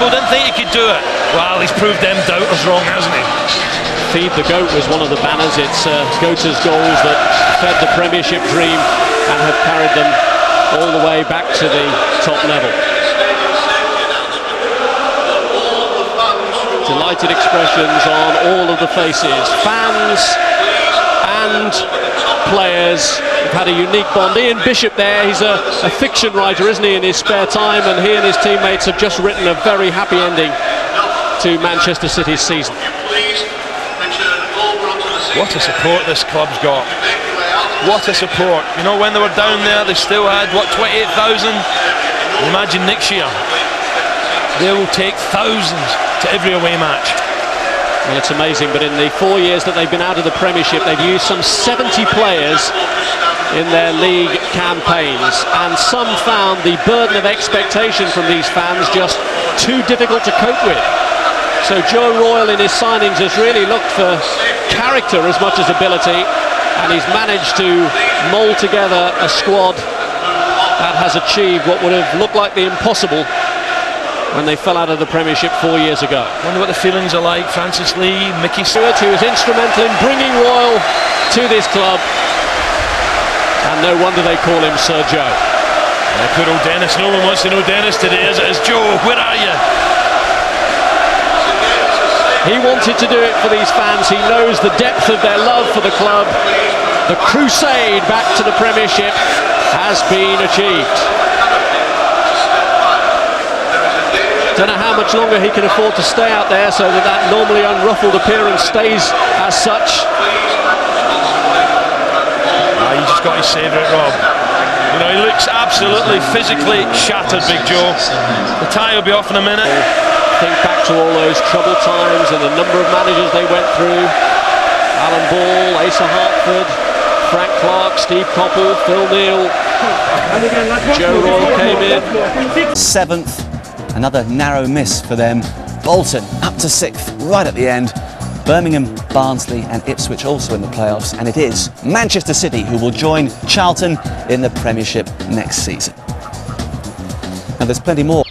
people didn't think he could do it. Well, he's proved them doubters wrong, hasn't he? Feed the Goat was one of the banners. It's Goata's goals that fed the Premiership dream and have carried them all the way back to the top level. Delighted expressions on all of the faces. Fans and players have had a unique bond. Ian Bishop there, he's a fiction writer, isn't he, in his spare time, and he and his teammates have just written a very happy ending to Manchester City's season. What a support this club's got. What a support. You know, when they were down there, they still had, what, 28,000? Imagine next year. They will take thousands to every away match. Well, it's amazing, but in the 4 years that they've been out of the Premiership, they've used some 70 players in their league campaigns, and some found the burden of expectation from these fans just too difficult to cope with. So Joe Royle in his signings has really looked for character as much as ability, and he's managed to mould together a squad that has achieved what would have looked like the impossible when they fell out of the Premiership 4 years ago. Wonder what the feelings are like. Francis Lee, Mickey Stewart, who was instrumental in bringing Royle to this club, and no wonder they call him Sir Joe. Poor old Dennis. No one wants to know Dennis today, is it? It's Joe, where are you? He wanted to do it for these fans. He knows the depth of their love for the club. The crusade back to the Premiership has been achieved. Don't know how much longer he can afford to stay out there so that that normally unruffled appearance stays as such. He just got his favourite, Rob. You know, he looks absolutely physically shattered, Big Joe. The tie will be off in a minute. Think back to all those troubled times and the number of managers they went through. Alan Ball, Asa Hartford, Frank Clark, Steve Coppell, Phil Neal. Joe Royle came in. 7th, another narrow miss for them. Bolton up to 6th, right at the end. Birmingham, Barnsley and Ipswich also in the playoffs, and it is Manchester City who will join Charlton in the Premiership next season. Now there's plenty more.